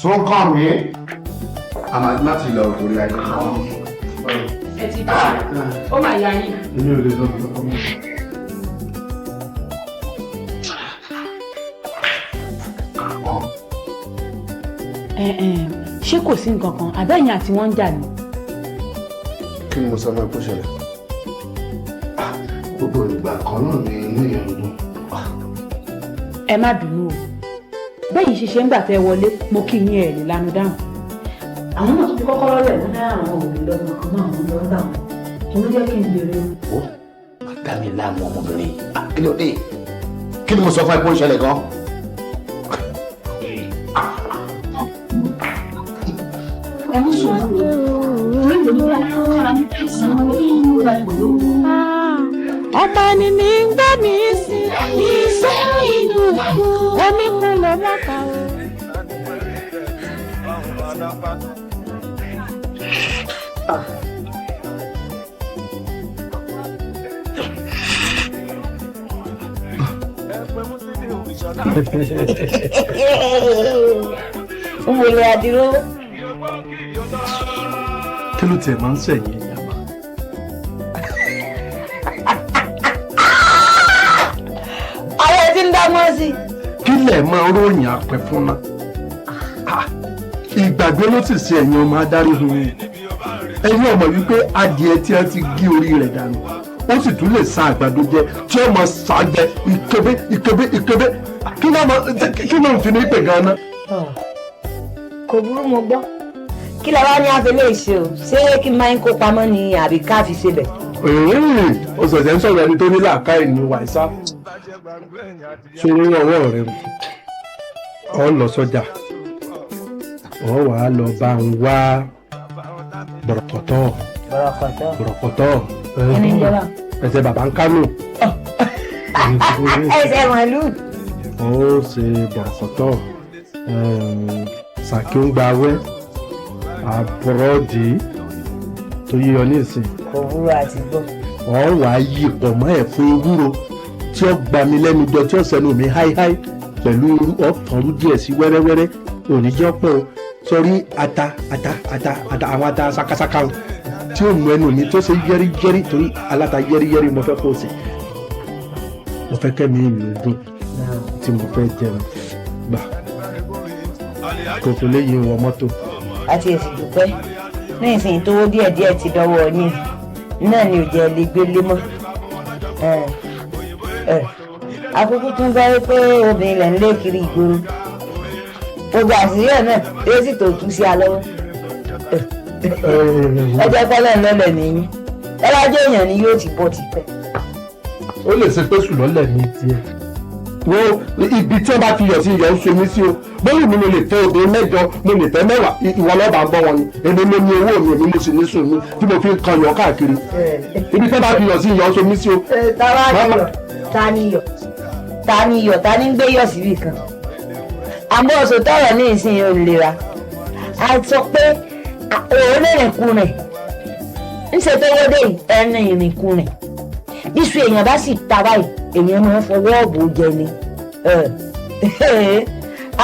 Sọ́kàn mi. Àmà láti lọ torí ayé. Ẹ ti bá ó máa yá yín. Èmi ò lè sọ fún ọmọ. Ṣé kò sí nǹkan kan àbẹ́yìn àti wọ́n ń jà ni? Kí ni mo sọ fún ẹ kó ṣẹlẹ̀? Gbogbo ìgbà kan náà ni inú ìyẹn ń dùn. Ẹ má bínú o. Bẹ́yìn ṣiṣẹ́ ńgbà tẹ́ wọlé mo kí yín ẹ̀ lè lanu dáhùn. Àwọn náà tún fi kọ́kọ́rọ́ rẹ̀ lọ́dá àwọn òbí lọ́dún kan náà wọ́n lọ́dún dáhùn. Mo ló jẹ́ kí n béèrè o. Ó dá mi láàmú ọmọbìnrin. Kí ló dé? Kí ni mo sọ fún ẹ kó ṣẹlẹ̀ gan? Ọba ni ní ń gbá mi sí Iso Inu Eku omi kún lọ mọ́ta o. Wọlé adúró. Kí ló tiẹ̀ máa ń sẹ̀yìn ìyàmá? Àwọn ẹtí ń dámọ́ sí. Kí lẹ̀ máa ròyìn àpẹ fún náà? Ìgbàgbé ló sì ṣe ẹ̀yin ọmọ adarí hun yìí. Ẹ̀yin ọmọ wípé adìẹ tí a ti gé orí rẹ̀ dànù. Ó sì tún lè sa àgbàdo jẹ tí ó máa ṣàgbẹ ìkébé. Kí ló ń fi ní pè gan-an? Kò burú mo gbọ́. Kí la wá ní àfẹlẹ́ ìṣe o? Ṣé kí n máa ń kó pamọ́ ni àbí ká fi ṣe bẹ̀? O ṣẹ̀ṣẹ̀ ń sọ̀rọ̀ ẹni tó ní làákàyè ní wàísá. Sórí ọwọ́ rẹ̀ ọ lọ sọ́jà. Ọ wà á lọ bá ń wá bọ̀rọ̀kọ̀tọ̀. Ẹni ìjọba. Ẹsẹ̀ bàbá ń kánò. Ẹsẹ̀ màálù. Ó ṣe bọ̀rọ̀kọ̀tọ̀. Sàkí ń gba awẹ́. Àbúrọ̀dì tó yíyọ ní ìsìn. Kò wúrò àti gbọ́. Ọ wà á yí pọ̀ mọ́ ẹ̀fọ́ ewúro tí ó gbà mí lẹ́nu jọ tí ó sẹ́nu mi háíháí pẹ̀lú ọ̀tọ̀rú díẹ̀ sí wẹ́rẹ́wẹ́rẹ́ oníjọ́ pọ̀ sọrí ata àwọn ata sakasaka tí ó mú ẹnu mi tó ṣe yẹ́rìyẹ́rì torí aláta yẹ́rìyẹ́rì mo fẹ́ kó o sí. Mo fẹ́ kẹ́mi ìlú dùn tí mo fẹ́ jẹun gbà kò tó léyìn wọ mọ́tò. Àti èsì dúpẹ́ ní ìsìn tó wó díẹ̀díẹ̀ ti dọ́wọ́ yín náà ni ò jẹ́ lè gbélé mọ́. Àkókò tún sáré pé obìnrin lẹ̀ ń lé kiri ìgboro. Gbogbo àṣírí ẹ̀ náà yóò sì tó tú sí alọ́wọ́. Ẹjẹ́ pẹ́lẹ́ ńlọ́lẹ̀ nìyí. Ẹlájọ́ èèyàn ni yóò ti bọ́ ti pẹ́. Ó lè ṣe pé sùlọ́lẹ̀ ní tiẹ̀. Wo ibi tí wọ́n bá fi yọ̀ sí iyọ̀ ń so mí sí o. Bóyá mi lè fẹ́ obìnrin mẹ́jọ, mo lè fẹ́ mẹ́wàá, ìwọ lọ́ba ń bọ́ wọn ni. Èmi mo ní owó mi, èmi mo sì ní sùn mi tí mo fi ń kan yọ̀ káàkiri. Ibi tí wọ́n bá fi yọ̀ sí iyọ̀ ń so mí sí o. Ta ni yọ̀? Ta ni ń gbé yọ̀ síbì kan? Àmọ́ ọ̀sọ̀ tọ̀rọ̀ ní ìsinyìí olùlera. A sọ pé òun lè rìn kun rẹ̀. Ńṣe tó wọ́dé ẹni ìrìnkun rẹ̀. Bíṣu èèyàn bá sì ta báyìí, èèyàn máa ń fọwọ́ ọ̀bù jẹ ni.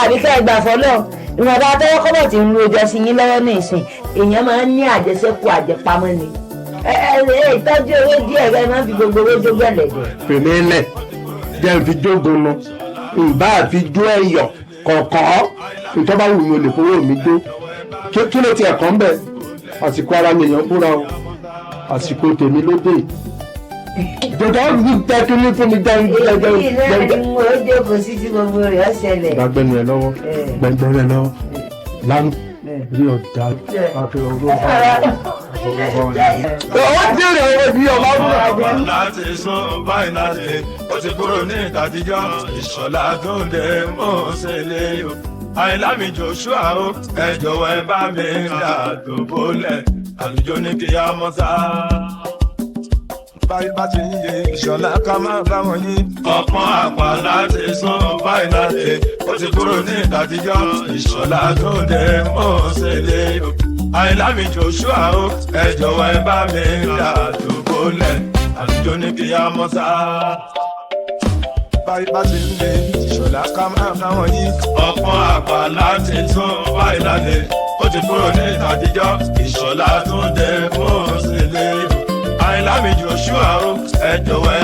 Àbíkẹ́ ẹgbà fọlọ́ ìwọ̀nba tọ́wọ́ kọ́bọ̀ tí ń lo ọjọ́ sí yín lọ́wọ́ ní ìsìn èèyàn máa ń ní àjẹsẹ́kù àjẹpamọ́ ni. Ìtọ́jú owó díẹ̀ rẹ máa ń fi gbogbo owó jó gbẹ̀lẹ̀dẹ̀. Fèmí lẹ̀ jẹ́ n fi jógun nu ìbá àfi jó ẹ̀yọ̀ kọ̀ọ̀kan ìjọba wù mí o lè fowó mi jó. Kí ló ti ẹ̀kọ́ ń bẹ̀? Àsìkò ara mi èèyàn búra o àsìkò tèmi ló dé. Jọjọ tẹ́tí ní fún mi jẹun. Ìlànà ni mo jókòó sí tí gbogbo rẹ̀ ṣẹlẹ̀. Gbàgbẹ́nu ẹ̀ lọ́wọ́ gbẹ̀gbẹ̀rẹ̀ ẹ̀ lọ́wọ́ lánàá rí ọ̀dà àfihàn olóògbé. Ọwọ́ tí èrè ọwọ́ bí ọba wúlò. Láti sún báyìí láti ó ti kúrò ní ìtàdíjọ́ ìṣọ̀lá tó ń dé mọ́ ṣẹlẹ̀ o. Àyìnlá mi Joshua o ẹ jọ̀wọ́ ẹ bá mi dà tó bólẹ̀ àlùjọ ní kí á mọ́ sá. Báyìí bá ti ń yé ìṣọ̀lá ká máa bá wọn yín. Ọ̀pọ̀n àpá láti sún báyìí láti ó ti kúrò ní ìtàdíjọ́ ìṣọ̀lá tó ń dé mọ́ ṣẹlẹ̀ o. Àyìnlá mi Joshua o ẹ jọ̀wọ́ ẹ bá mi dà tó bólẹ̀ àlùjọ ní kí á mọ́ sá. báyìí bá ti ń lé ìṣọ̀lá ká máa káwọn yí ọ̀pọ̀ àgbà láti tún báyìí lálẹ́ ó ti kúrò ní àtijọ́ ìṣọ̀lá tún dé mọ́ sílé àìlámi Joshua ó ẹ jọ̀wọ́ ẹ